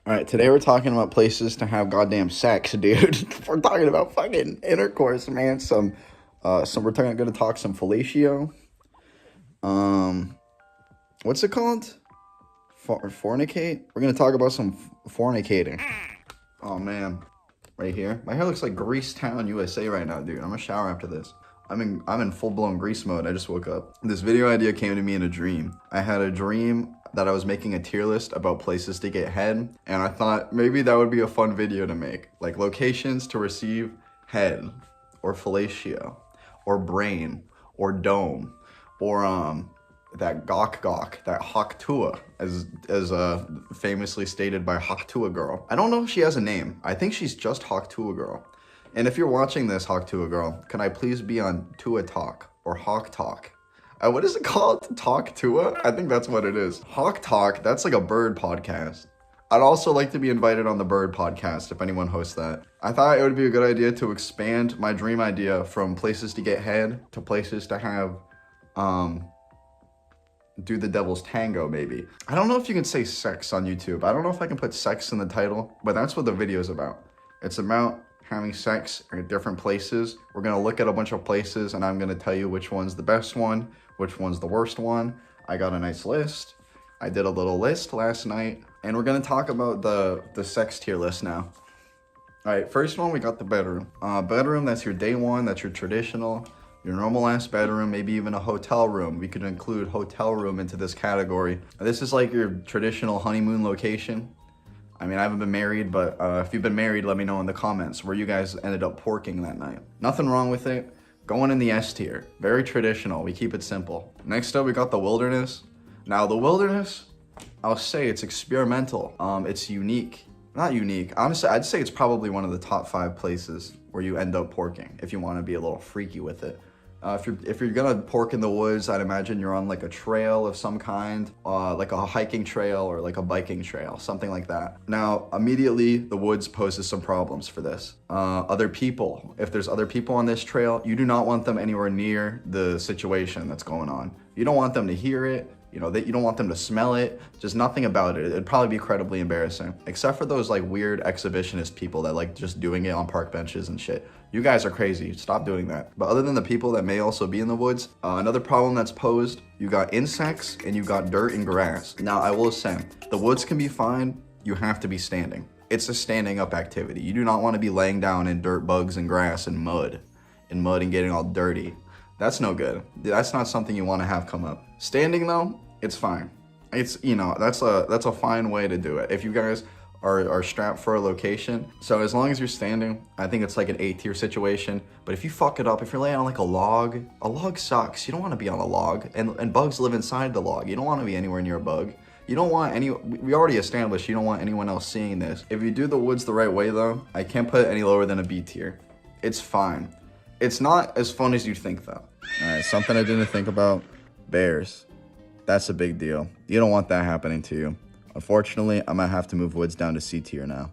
All right, today we're talking about places to have goddamn sex, dude. We're talking about fucking intercourse, man. We're gonna talk some fellatio. Um, what's it called? Fornicate. We're gonna talk about some fornicating. Oh man, right here. My hair looks like Grease Town, USA right now, dude. I'm gonna shower after this. I'm in full blown grease mode. I just woke up. This video idea came to me in a dream. I had a dream that I was making a tier list about places to get head, and I thought maybe that would be a fun video to make. Like locations to receive head, or fellatio, or brain, or dome, or that gok, that Haktua, as famously stated by Haktua Girl. I don't know if she has a name. I think she's just Haktua Girl. And if you're watching this, Haktua Girl, can I please be on Tua Talk or Hawk Talk? What is it called? Talk Tua? I think that's what it is. Hawk Talk, that's like a bird podcast. I'd also like to be invited on the bird podcast if anyone hosts that. I thought it would be a good idea to expand my dream idea from places to get head to places to have, do the devil's tango, maybe. I don't know if you can say sex on YouTube. I don't know if I can put sex in the title, but that's what the video's about. It's about having sex at different places. We're gonna look at a bunch of places and I'm gonna tell you which one's the best one, which one's the worst one. I got a nice list. I did a little list last night and we're gonna talk about the sex tier list now. All right, first one, we got the bedroom. Bedroom, that's your day one, that's your traditional, your normal ass bedroom, maybe even a hotel room. We could include hotel room into this category. This is like your traditional honeymoon location. I mean, I haven't been married, but if you've been married, let me know in the comments where you guys ended up porking that night. Nothing wrong with it. Going in the S tier. Very traditional. We keep it simple. Next up, we got the wilderness. Now, the wilderness, I'll say it's experimental. It's unique. Not unique. Honestly, I'd say it's probably one of the top 5 places where you end up porking if you want to be a little freaky with it. If you're gonna pork in the woods, I'd imagine you're on like a trail of some kind, like a hiking trail or like a biking trail, something like that. Now, immediately the woods poses some problems for this. Other people, if there's other people on this trail, you do not want them anywhere near the situation that's going on. You don't want them to hear it. You know, you don't want them to smell it, just nothing about it. It'd probably be incredibly embarrassing, except for those like weird exhibitionist people that like just doing it on park benches and shit. You guys are crazy, stop doing that. But other than the people that may also be in the woods, another problem that's posed, you got insects and you got dirt and grass. Now, I will say, the woods can be fine, you have to be standing. It's a standing up activity. You do not want to be laying down in dirt, bugs, and grass and mud and getting all dirty. That's no good. That's not something you want to have come up. Standing though, it's fine. It's, you know, that's a fine way to do it. If you guys are strapped for a location, so as long as you're standing, I think it's like an A tier situation. But if you fuck it up, if you're laying on like a log sucks. You don't want to be on a log, and bugs live inside the log. You don't want to be anywhere near a bug. You don't want we already established you don't want anyone else seeing this. If you do the woods the right way though, I can't put it any lower than a B tier. It's fine. It's not as fun as you think though. All right, something I didn't think about, bears. That's a big deal. You don't want that happening to you. Unfortunately, I might have to move woods down to C tier now.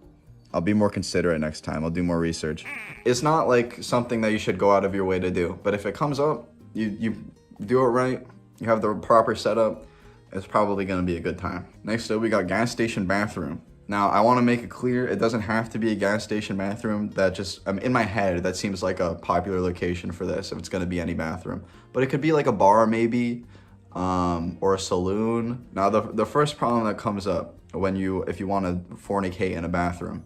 I'll be more considerate next time. I'll do more research. It's not like something that you should go out of your way to do, but if it comes up, you do it right, you have the proper setup, it's probably gonna be a good time. Next up, we got gas station bathroom. Now, I wanna make it clear, it doesn't have to be a gas station bathroom. That just, in my head, that seems like a popular location for this, if it's gonna be any bathroom. But it could be like a bar maybe, or a saloon. Now, the first problem that comes up if you want to fornicate in a bathroom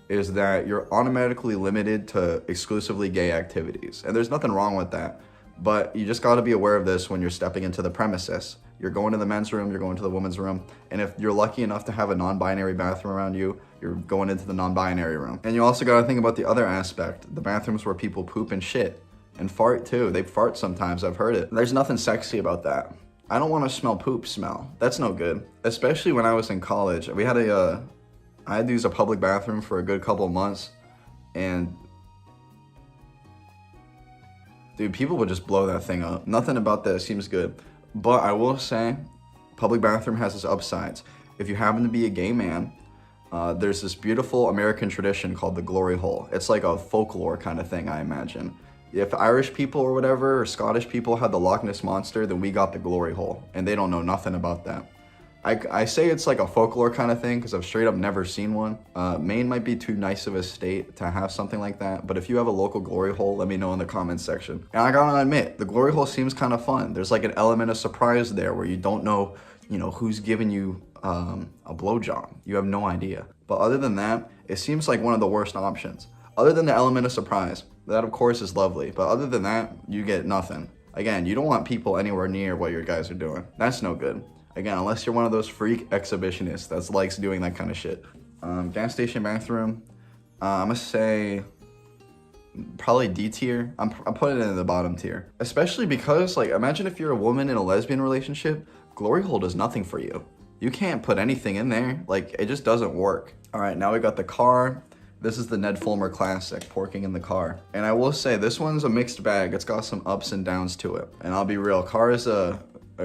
is that you're automatically limited to exclusively gay activities. And there's nothing wrong with that, but you just got to be aware of this when you're stepping into the premises. You're going to the men's room, you're going to the women's room, and if you're lucky enough to have a non-binary bathroom around you, you're going into the non-binary room. And you also got to think about the other aspect, the bathrooms where people poop and shit. And fart too. They fart sometimes, I've heard it. There's nothing sexy about that. I don't want to smell poop smell. That's no good. Especially when I was in college. I had to use a public bathroom for a good couple of months, and dude, people would just blow that thing up. Nothing about that seems good. But I will say, public bathroom has its upsides. If you happen to be a gay man, there's this beautiful American tradition called the glory hole. It's like a folklore kind of thing, I imagine. If Irish people or whatever, or Scottish people had the Loch Ness Monster, then we got the glory hole, and they don't know nothing about that. I say it's like a folklore kind of thing because I've straight up never seen one. Maine might be too nice of a state to have something like that, but if you have a local glory hole, let me know in the comments section. And I gotta admit, the glory hole seems kind of fun. There's like an element of surprise there where you don't know, who's giving you a blowjob. You have no idea. But other than that, it seems like one of the worst options. Other than the element of surprise, that of course is lovely, but other than that, you get nothing. Again, you don't want people anywhere near what your guys are doing. That's no good. Again, unless you're one of those freak exhibitionists that likes doing that kind of shit. Gas station bathroom, I'm gonna say probably D tier. I'm putting it in the bottom tier. Especially because, like, imagine if you're a woman in a lesbian relationship, glory hole does nothing for you. You can't put anything in there. Like, it just doesn't work. All right, now we got the car. This is the Ned Fulmer Classic, porking in the car. And I will say, this one's a mixed bag. It's got some ups and downs to it. And I'll be real, car is a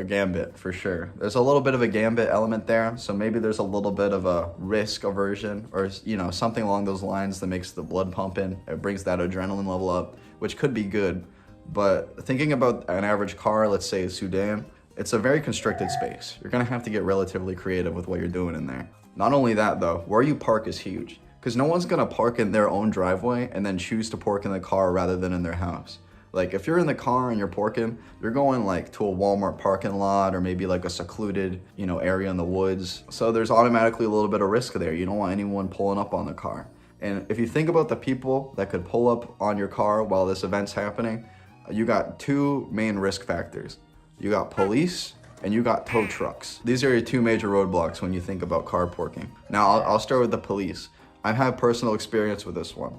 gambit for sure. There's a little bit of a gambit element there, so maybe there's a little bit of a risk aversion or something along those lines that makes the blood pump in. It brings that adrenaline level up, which could be good. But thinking about an average car, let's say a sedan, it's a very constricted space. You're gonna have to get relatively creative with what you're doing in there. Not only that though, where you park is huge, because no one's gonna park in their own driveway and then choose to park in the car rather than in their house. Like, if you're in the car and you're parking, you're going like to a Walmart parking lot or maybe like a secluded, area in the woods. So there's automatically a little bit of risk there. You don't want anyone pulling up on the car. And if you think about the people that could pull up on your car while this event's happening, you got two main risk factors. You got police and you got tow trucks. These are your two major roadblocks when you think about car parking. Now, I'll start with the police. I've had personal experience with this one.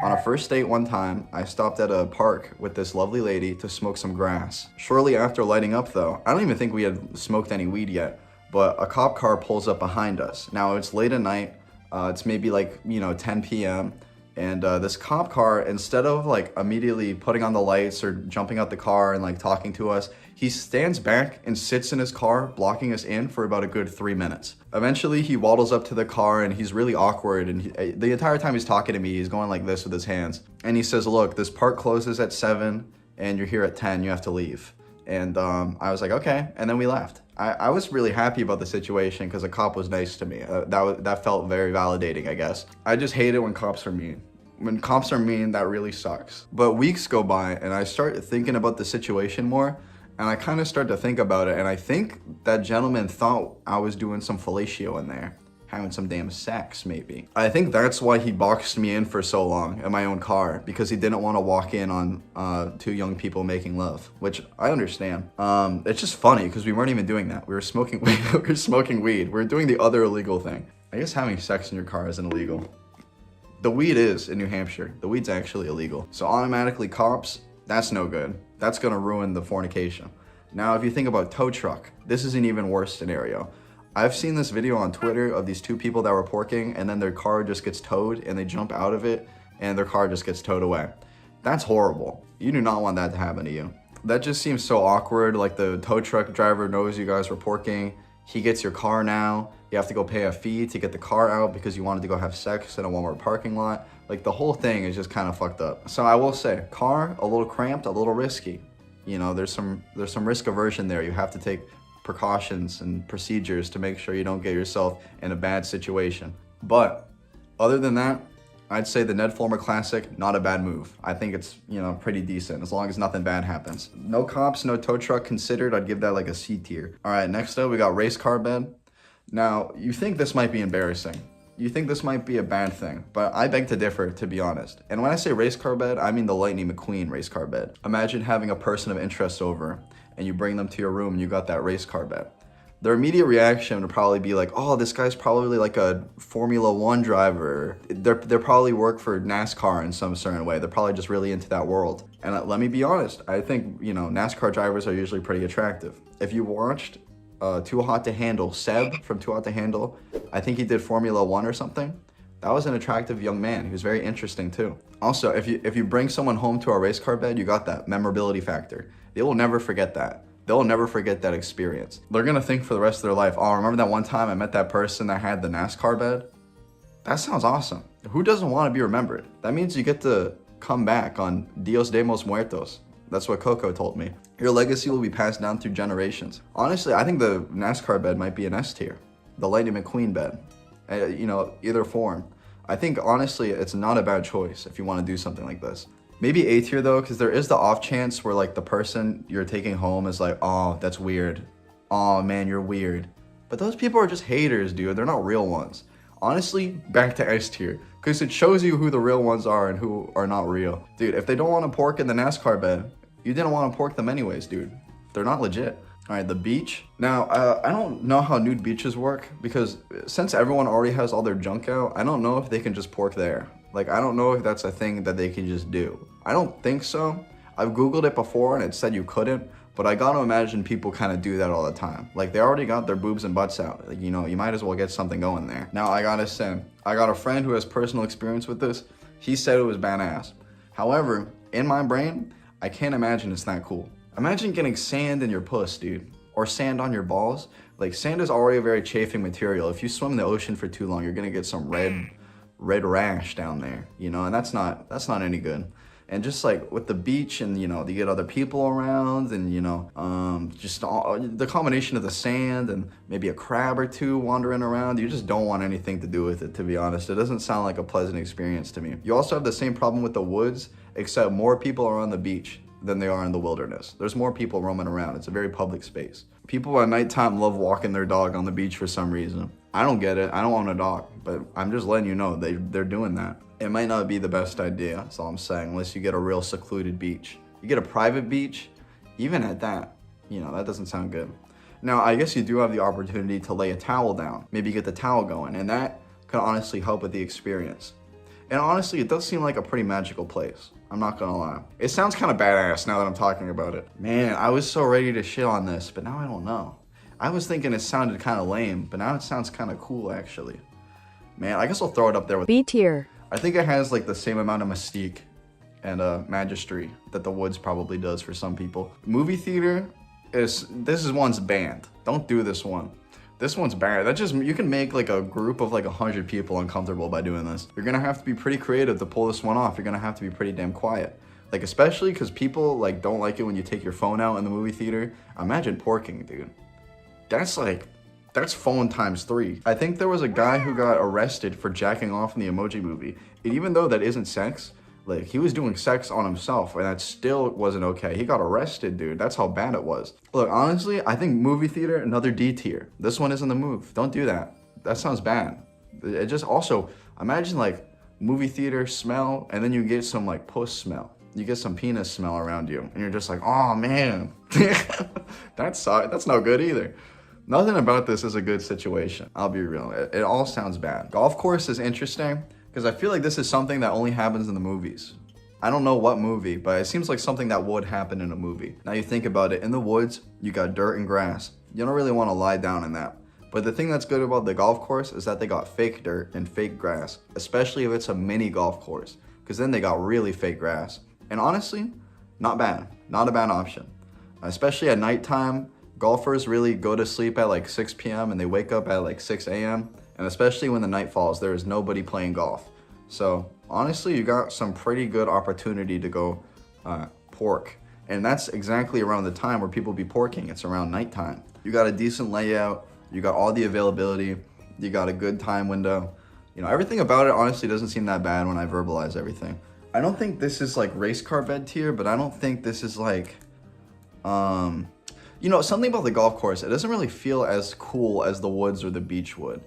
On a first date one time, I stopped at a park with this lovely lady to smoke some grass. Shortly after lighting up though, I don't even think we had smoked any weed yet, but a cop car pulls up behind us. Now it's late at night, it's maybe like, 10 p.m. And this cop car, instead of like immediately putting on the lights or jumping out the car and like talking to us, he stands back and sits in his car, blocking us in for about a good 3 minutes. Eventually, he waddles up to the car and he's really awkward. And the entire time he's talking to me, he's going like this with his hands. And he says, look, this park closes at 7 and you're here at 10, you have to leave. And I was like, okay. And then we left. I was really happy about the situation because the cop was nice to me. That felt very validating, I guess. I just hate it when cops are mean. When cops are mean, that really sucks. But weeks go by and I start thinking about the situation more. And I kind of start to think about it, and I think that gentleman thought I was doing some fellatio in there, having some damn sex, maybe. I think that's why he boxed me in for so long in my own car, because he didn't want to walk in on two young people making love, which I understand. It's just funny, because we weren't even doing that. We were smoking weed. We were smoking weed. We were doing the other illegal thing. I guess having sex in your car isn't illegal. The weed is in New Hampshire. The weed's actually illegal. So automatically cops, that's no good. That's gonna ruin the fornication. Now, if you think about tow truck, this is an even worse scenario. I've seen this video on Twitter of these two people that were porking and then their car just gets towed and they jump out of it and their car just gets towed away. That's horrible. You do not want that to happen to you. That just seems so awkward. Like, the tow truck driver knows you guys were porking. He gets your car now. You have to go pay a fee to get the car out because you wanted to go have sex in a Walmart parking lot. Like, the whole thing is just kind of fucked up. So I will say, car, a little cramped, a little risky. There's some risk aversion there. You have to take precautions and procedures to make sure you don't get yourself in a bad situation. But other than that, I'd say the Ned Fulmer Classic, not a bad move. I think it's, pretty decent as long as nothing bad happens. No cops, no tow truck considered. I'd give that like a C tier. All right, next up, we got Racecar Bed. Now, you think this might be embarrassing. You think this might be a bad thing, but I beg to differ, to be honest. And when I say Racecar Bed, I mean the Lightning McQueen Racecar Bed. Imagine having a person of interest over and you bring them to your room and you got that Racecar Bed. Their immediate reaction would probably be like, oh, this guy's probably like a Formula 1 driver. They're probably work for NASCAR in some certain way. They're probably just really into that world. And let me be honest, I think, NASCAR drivers are usually pretty attractive. If you watched Too Hot to Handle, Seb from Too Hot to Handle, I think he did Formula 1 or something. That was an attractive young man. He was very interesting too. Also, if you bring someone home to our Racecar Bed, you got that memorability factor. They will never forget that. They'll never forget that experience. They're gonna think for the rest of their life, oh, remember that one time I met that person that had the NASCAR bed? That sounds awesome. Who doesn't want to be remembered? That means you get to come back on Dios de los Muertos. That's what Coco told me. Your legacy will be passed down through generations. Honestly, I think the NASCAR bed might be an S tier. The Lightning McQueen bed. You know, either form. I think honestly, it's not a bad choice if you want to do something like this. Maybe A tier though, because there is the off chance where like the person you're taking home is like, oh, that's weird. Oh man, you're weird. But those people are just haters, dude. They're not real ones. Honestly, back to S tier, because it shows you who the real ones are and who are not real. Dude, if they don't want to pork in the NASCAR bed, you didn't want to pork them anyways, dude. They're not legit. All right, the beach. Now, I don't know how nude beaches work, because since everyone already has all their junk out, I don't know if they can just pork there. Like, I don't know if that's a thing that they can just do. I don't think so. I've Googled it before and it said you couldn't, but I gotta imagine people kind of do that all the time. Like, they already got their boobs and butts out. Like, you know, you might as well get something going there. Now, I gotta say, I got a friend who has personal experience with this. He said it was badass. However, in my brain, I can't imagine it's that cool. Imagine getting sand in your puss, dude, or sand on your balls. Like, sand is already a very chafing material. If you swim in the ocean for too long, you're gonna get some red rash down there, you know, and that's not any good. And just like with the beach, and you know, you get other people around, and you know, just the combination of the sand and maybe a crab or two wandering around, you just don't want anything to do with it, to be honest. It doesn't sound like a pleasant experience to me. You also have the same problem with the woods, except more people are on the beach than they are in the wilderness. There's more people roaming around. It's a very public space. People at nighttime love walking their dog on the beach for some reason. I don't get it. I don't own a dog, but I'm just letting you know they're doing that. It might not be the best idea, that's all I'm saying, unless you get a real secluded beach. You get a private beach, even at that, you know, that doesn't sound good. Now, I guess you do have the opportunity to lay a towel down, maybe get the towel going, and that could honestly help with the experience. And honestly, it does seem like a pretty magical place. I'm not gonna lie. It sounds kind of badass now that I'm talking about it. Man, I was so ready to shit on this, but now I don't know. I was thinking it sounded kind of lame, but now it sounds kind of cool, actually. Man, I guess I'll throw it up there with B tier. I think it has like the same amount of mystique and magistry that the woods probably does for some people. Movie theater this one's banned. Don't do this one. This one's bad. You can make like a group of like 100 people uncomfortable by doing this. You're gonna have to be pretty creative to pull this one off. You're gonna have to be pretty damn quiet. Like, especially because people like don't like it when you take your phone out in the movie theater. Imagine porking, dude. That's phone times 3. I think there was a guy who got arrested for jacking off in the Emoji Movie. And even though that isn't sex, like, he was doing sex on himself, and that still wasn't okay. He got arrested, dude. That's how bad it was. Look, honestly, I think movie theater, another D tier. This one isn't the move. Don't do that. That sounds bad. It just also, imagine like movie theater smell, and then you get some like puss smell. You get some penis smell around you, and you're just like, oh man, that's no good either. Nothing about this is a good situation. I'll be real. It all sounds bad. Golf course is interesting because I feel like this is something that only happens in the movies. I don't know what movie, but it seems like something that would happen in a movie. Now you think about it, in the woods, you got dirt and grass. You don't really want to lie down in that. But the thing that's good about the golf course is that they got fake dirt and fake grass, especially if it's a mini golf course, because then they got really fake grass. And honestly, not bad. Not a bad option. Especially at nighttime, golfers really go to sleep at like 6 p.m. and they wake up at like 6 a.m. And especially when the night falls, there is nobody playing golf. So honestly, you got some pretty good opportunity to go pork. And that's exactly around the time where people be porking. It's around nighttime. You got a decent layout. You got all the availability. You got a good time window. You know, everything about it honestly doesn't seem that bad when I verbalize everything. I don't think this is like Racecar Bed tier, but I don't think this is like, you know, something about the golf course, it doesn't really feel as cool as the woods or the beach would.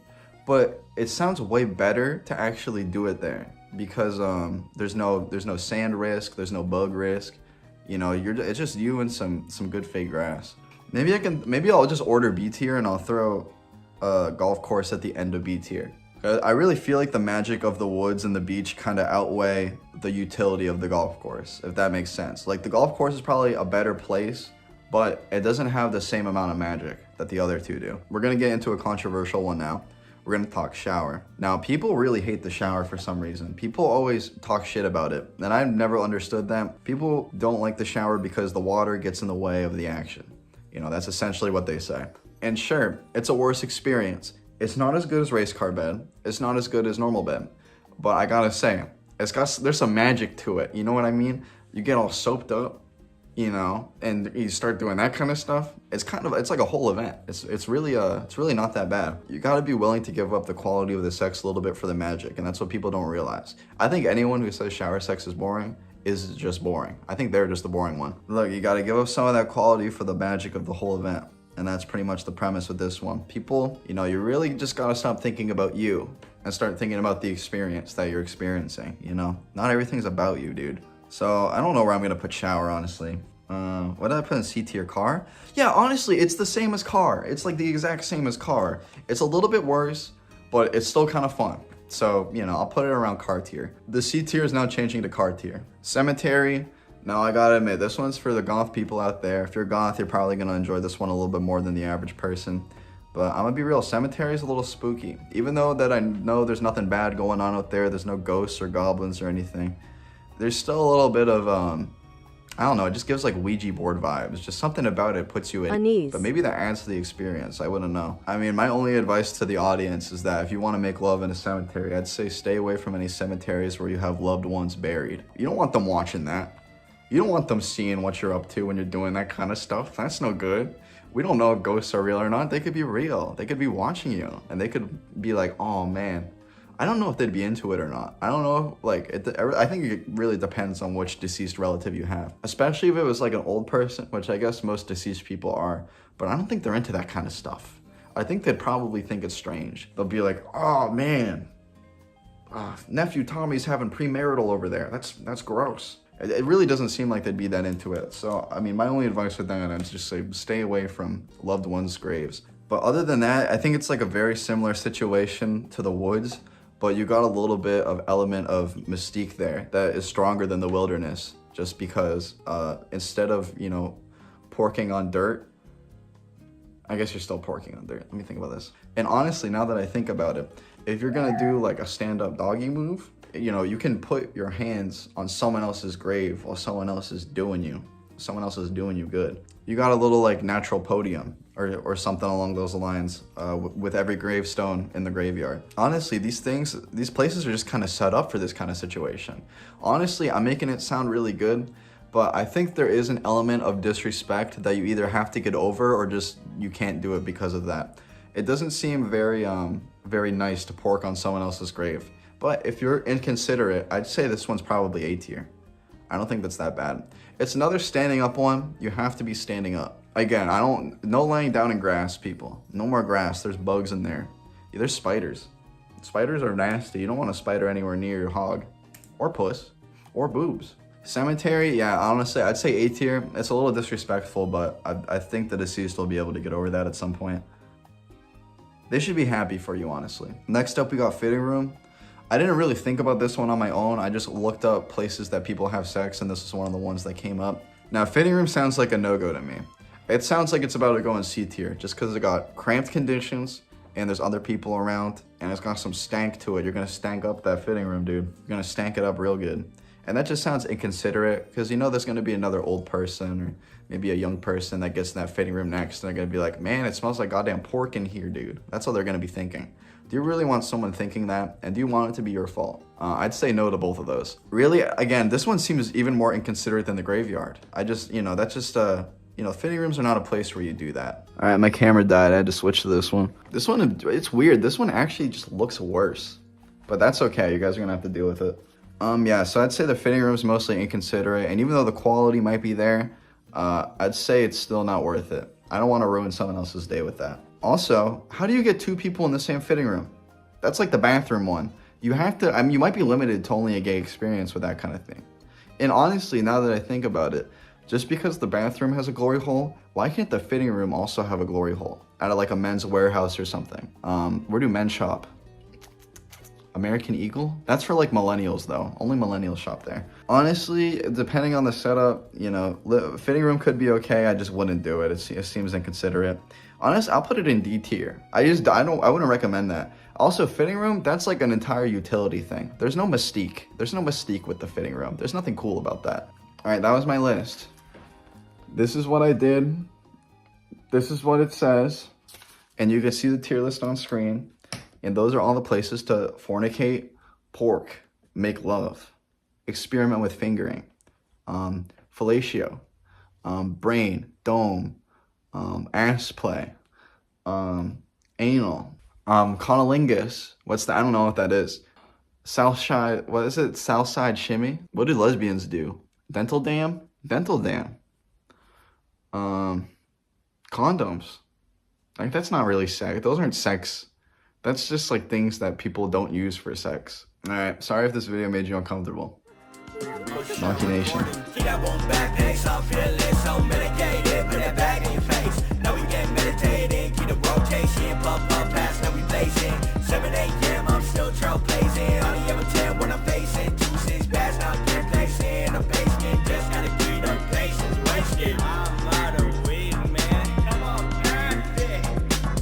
But it sounds way better to actually do it there because there's no sand risk, there's no bug risk. You know, it's just you and some good fake grass. Maybe I'll just order B tier and I'll throw a golf course at the end of B tier. I really feel like the magic of the woods and the beach kind of outweigh the utility of the golf course, if that makes sense. Like, the golf course is probably a better place, but it doesn't have the same amount of magic that the other two do. We're gonna get into a controversial one now. We're gonna talk shower. Now, people really hate the shower for some reason. People always talk shit about it, and I've never understood that. People don't like the shower because the water gets in the way of the action. You know, that's essentially what they say. And sure, it's a worse experience. It's not as good as Racecar Bed. It's not as good as normal bed. But I gotta say, there's some magic to it. You know what I mean? You get all soaped up, you know, and you start doing that kind of stuff, it's like a whole event. It's really not that bad. You got to be willing to give up the quality of the sex a little bit for the magic, and that's what people don't realize. I think anyone who says shower sex is boring is just boring. I think they're just the boring one. Look, you got to give up some of that quality for the magic of the whole event. And that's pretty much the premise with this one. People, you know, you really just gotta stop thinking about you and start thinking about the experience that you're experiencing, you know? Not everything's about you, dude. So I don't know where I'm gonna put shower, honestly. What did I put in C tier? Car? Yeah, honestly, it's the same as car. It's like the exact same as car. It's a little bit worse, but it's still kind of fun. So, you know, I'll put it around car tier. The C tier is now changing to car tier. Cemetery. Now, I gotta admit, this one's for the goth people out there. If you're goth, you're probably gonna enjoy this one a little bit more than the average person. But I'm gonna be real, cemetery is a little spooky. Even though that I know there's nothing bad going on out there, there's no ghosts or goblins or anything, there's still a little bit of, I don't know, it just gives like Ouija board vibes. Just something about it puts you at unease. But maybe that adds to the experience, I wouldn't know. I mean, my only advice to the audience is that if you wanna make love in a cemetery, I'd say stay away from any cemeteries where you have loved ones buried. You don't want them watching that. You don't want them seeing what you're up to when you're doing that kind of stuff. That's no good. We don't know if ghosts are real or not. They could be real. They could be watching you and they could be like, oh man. I don't know if they'd be into it or not. I don't know, like, I think it really depends on which deceased relative you have. Especially if it was like an old person, which I guess most deceased people are, but I don't think they're into that kind of stuff. I think they'd probably think it's strange. They'll be like, oh man, nephew Tommy's having premarital over there. That's gross. It really doesn't seem like they'd be that into it. So, I mean, my only advice with that is just say, stay away from loved ones' graves. But other than that, I think it's like a very similar situation to the woods, but you got a little bit of element of mystique there that is stronger than the wilderness, just because instead of, you know, porking on dirt, I guess you're still porking on dirt. Let me think about this. And honestly, now that I think about it, if you're gonna do like a stand-up doggy move, you know, you can put your hands on someone else's grave while someone else is doing you good. You got a little like natural podium or something along those lines with every gravestone in the graveyard. Honestly, these places are just kind of set up for this kind of situation. Honestly, I'm making it sound really good, but I think there is an element of disrespect that you either have to get over or just you can't do it because of that. It doesn't seem very nice to pork on someone else's grave. But if you're inconsiderate, I'd say this one's probably A tier. I don't think that's that bad. It's another standing up one. You have to be standing up. Again, no laying down in grass, people. No more grass, there's bugs in there. Yeah, there's spiders. Spiders are nasty. You don't want a spider anywhere near your hog. Or puss. Or boobs. Cemetery, yeah, honestly, I'd say A tier. It's a little disrespectful, but I think the deceased will be able to get over that at some point. They should be happy for you, honestly. Next up, we got fitting room. I didn't really think about this one on my own. I just looked up places that people have sex, and this is one of the ones that came up. Now, fitting room sounds like a no-go to me. It sounds like it's about to go in C tier, just because it got cramped conditions, and there's other people around, and it's got some stank to it. You're gonna stank up that fitting room, dude. You're gonna stank it up real good. And that just sounds inconsiderate, because you know there's gonna be another old person, or maybe a young person that gets in that fitting room next, and they're gonna be like, man, it smells like goddamn pork in here, dude. That's what they're gonna be thinking. Do you really want someone thinking that? And do you want it to be your fault? I'd say no to both of those. Really, again, this one seems even more inconsiderate than the graveyard. That's just, fitting rooms are not a place where you do that. All right, my camera died. I had to switch to this one. This one, it's weird. This one actually just looks worse. But that's okay. You guys are gonna have to deal with it. Yeah, so I'd say the fitting room is mostly inconsiderate. And even though the quality might be there, I'd say it's still not worth it. I don't want to ruin someone else's day with that. Also, how do you get two people in the same fitting room? That's like the bathroom one. You have to, you might be limited to only a gay experience with that kind of thing. And honestly, now that I think about it, just because the bathroom has a glory hole, why can't the fitting room also have a glory hole? Out of like a Men's Warehouse or something. Where do men shop? American Eagle? That's for like millennials though. Only millennials shop there. Honestly, depending on the setup, fitting room could be okay. I just wouldn't do it. It seems inconsiderate. Honestly, I'll put it in D tier. I wouldn't recommend that. Also, fitting room, that's like an entire utility thing. There's no mystique. There's no mystique with the fitting room. There's nothing cool about that. All right, that was my list. This is what I did. This is what it says. And you can see the tier list on screen. And those are all the places to fornicate, pork, make love, experiment with fingering, fellatio, brain, dome, ass play, anal, conolingus. What's that? I don't know what that is. South side, what is it? South side shimmy? What do lesbians do? Dental dam? Dental dam. Condoms. Like, that's not really sex. Those aren't sex. That's just like things that people don't use for sex. All right, sorry if this video made you uncomfortable. DonkE Nation.